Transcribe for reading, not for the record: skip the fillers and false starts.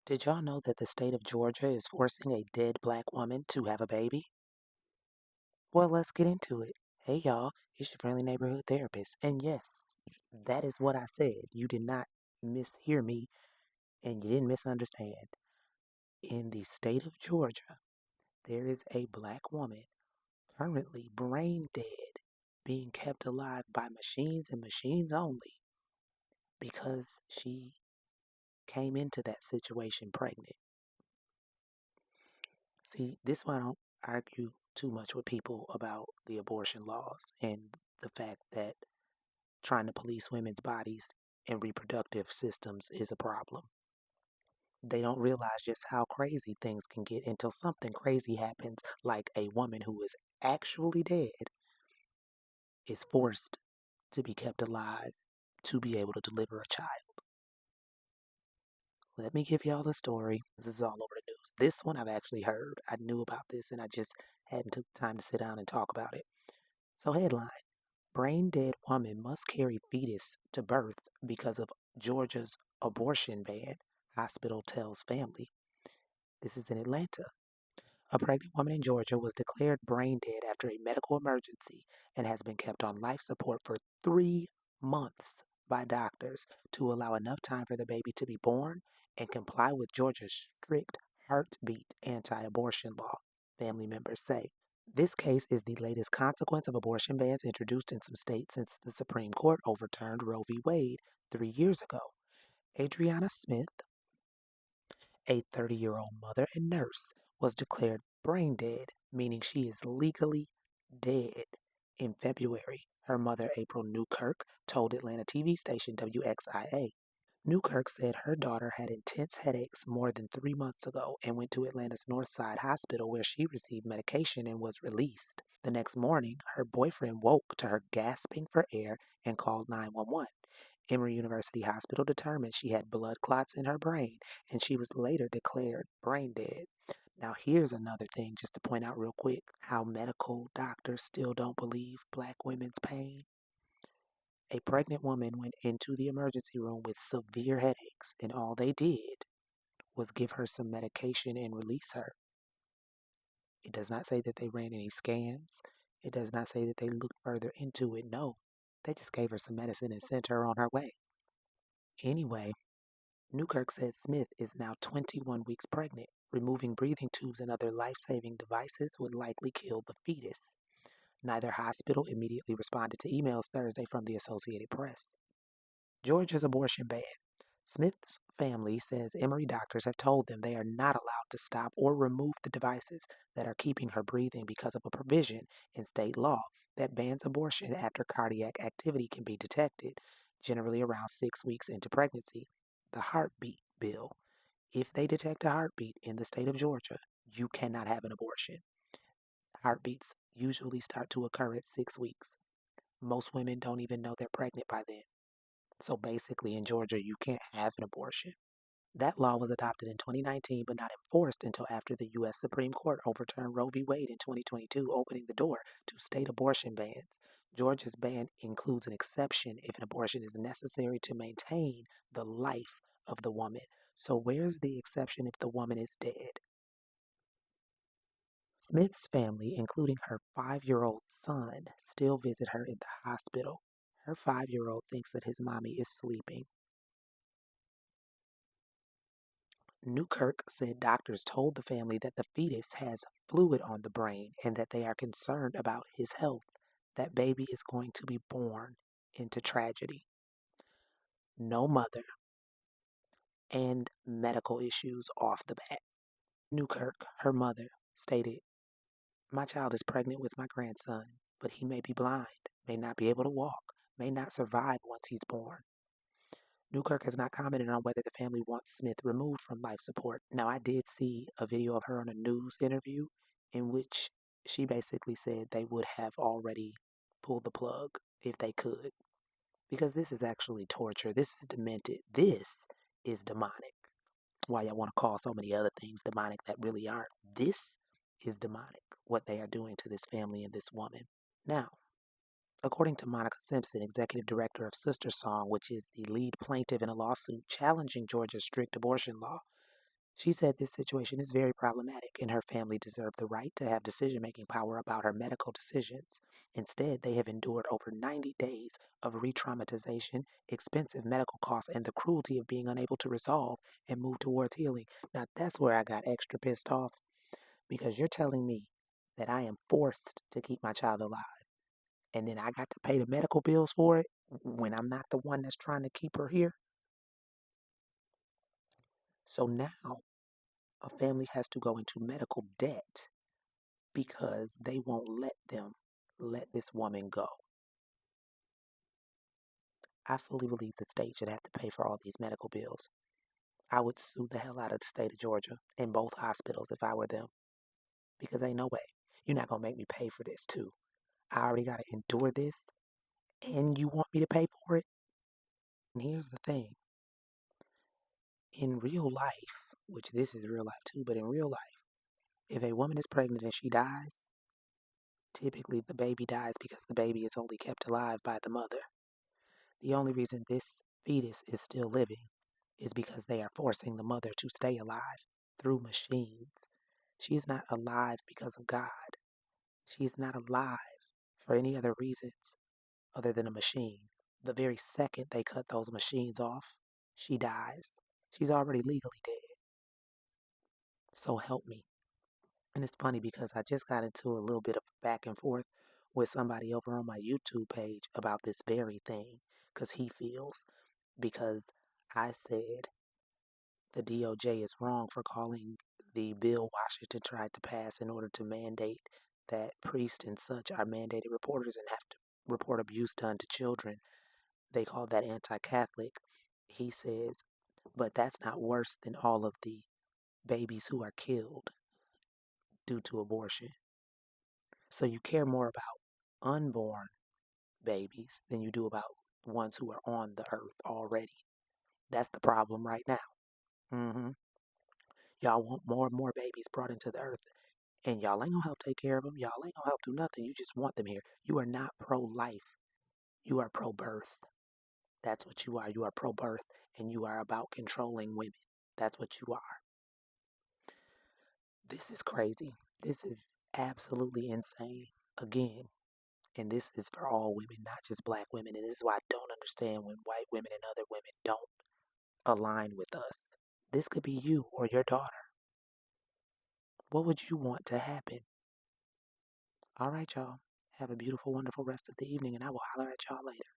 Did y'all know that the state of Georgia is forcing a dead black woman to have a baby? Well, let's get into it. Hey, y'all, it's your friendly neighborhood therapist. And yes, that is what I said. You did not mishear me and you didn't misunderstand. In the state of Georgia, there is a black woman currently brain dead, being kept alive by machines and machines only because she came into that situation pregnant. See, this is why I don't argue too much with people about the abortion laws and the fact that trying to police women's bodies and reproductive systems is a problem. They don't realize just how crazy things can get until something crazy happens, like a woman who is actually dead is forced to be kept alive to be able to deliver a child. Let me give y'all the story. This is all over the news. This one I've actually heard. I knew about this and I just hadn't took time to sit down and talk about it. So headline, brain dead woman must carry fetus to birth because of Georgia's abortion ban, hospital tells family. This is in Atlanta. A pregnant woman in Georgia was declared brain dead after a medical emergency and has been kept on life support for 3 months by doctors to allow enough time for the baby to be born and comply with Georgia's strict heartbeat anti abortion law, family members say. This case is the latest consequence of abortion bans introduced in some states since the Supreme Court overturned Roe v. Wade 3 years ago. Adriana Smith, a 30-year-old mother and nurse, was declared brain dead, meaning she is legally dead. In February, her mother, April Newkirk, told Atlanta TV station WXIA. Newkirk said her daughter had intense headaches more than 3 months ago and went to Atlanta's Northside Hospital where she received medication and was released. The next morning, her boyfriend woke to her gasping for air and called 911. Emory University Hospital determined she had blood clots in her brain and she was later declared brain dead. Now, here's another thing just to point out real quick how medical doctors still don't believe black women's pain. A pregnant woman went into the emergency room with severe headaches, and all they did was give her some medication and release her. It does not say that they ran any scans. It does not say that they looked further into it. No, they just gave her some medicine and sent her on her way. Anyway, Newkirk says Smith is now 21 weeks pregnant. Removing breathing tubes and other life saving devices would likely kill the fetus. Neither hospital immediately responded to emails Thursday from the Associated Press. Georgia's abortion ban. Smith's family says Emory doctors have told them they are not allowed to stop or remove the devices that are keeping her breathing because of a provision in state law that bans abortion after cardiac activity can be detected, generally around 6 weeks into pregnancy. The heartbeat bill. If they detect a heartbeat in the state of Georgia, you cannot have an abortion. Heartbeats usually start to occur at 6 weeks. Most women don't even know they're pregnant by then. So basically, in Georgia, you can't have an abortion. That law was adopted in 2019 but not enforced until after the U.S. Supreme Court overturned Roe v. Wade in 2022, opening the door to state abortion bans. Georgia's ban includes an exception if an abortion is necessary to maintain the life of the woman. So, where's the exception if the woman is dead? Smith's family, including her 5-year-old son, still visit her in the hospital. Her 5-year-old thinks that his mommy is sleeping. Newkirk said doctors told the family that the fetus has fluid on the brain and that they are concerned about his health. That baby is going to be born into tragedy. No mother and medical issues off the bat. Newkirk, her mother, stated, "My child is pregnant with my grandson, but he may be blind, may not be able to walk, may not survive once he's born." Newkirk has not commented on whether the family wants Smith removed from life support. Now, I did see a video of her on a news interview in which she basically said they would have already pulled the plug if they could. Because this is actually torture. This is demented. This is demonic. Why y'all want to call so many other things demonic that really aren't. This is demonic, what they are doing to this family and this woman. Now, according to Monica Simpson, executive director of Sister Song, which is the lead plaintiff in a lawsuit challenging Georgia's strict abortion law, She said this situation is very problematic and her family deserved the right to have decision making power about her medical decisions. Instead, they have endured over 90 days of re traumatization, expensive medical costs, and the cruelty of being unable to resolve and move towards healing. Now, that's where I got extra pissed off because you're telling me that I am forced to keep my child alive and then I got to pay the medical bills for it when I'm not the one that's trying to keep her here. So now a family has to go into medical debt because they won't let this woman go. I fully believe the state should have to pay for all these medical bills. I would sue the hell out of the state of Georgia and both hospitals if I were them because ain't no way. You're not going to make me pay for this too. I already got to endure this and you want me to pay for it? And here's the thing, in real life, which this is real life too, but in real life, if a woman is pregnant and she dies, typically the baby dies because the baby is only kept alive by the mother. The only reason this fetus is still living is because they are forcing the mother to stay alive through machines. She is not alive because of God. She is not alive for any other reasons other than a machine. The very second they cut those machines off, she dies. She's already legally dead. So help me. And it's funny because I just got into a little bit of back and forth with somebody over on my YouTube page about this very thing because he feels because I said the DOJ is wrong for calling the bill Washington tried to pass in order to mandate that priests and such are mandated reporters and have to report abuse done to children. They call that anti Catholic. He says, but that's not worse than all of the babies who are killed due to abortion. So you care more about unborn babies than you do about ones who are on the earth already. That's the problem right now. hmm Y'all want more and more babies brought into the earth, and y'all ain't gonna help take care of them. Y'all ain't gonna help do nothing. You just want them here. You are not pro life. You are pro birth. That's what you are. You are pro birth, and you are about controlling women. That's what you are. This is crazy. This is absolutely insane. Again, and this is for all women, not just black women. And this is why I don't understand when white women and other women don't align with us. This could be you or your daughter. What would you want to happen? All right, y'all. Have a beautiful, wonderful rest of the evening, and I will holler at y'all later.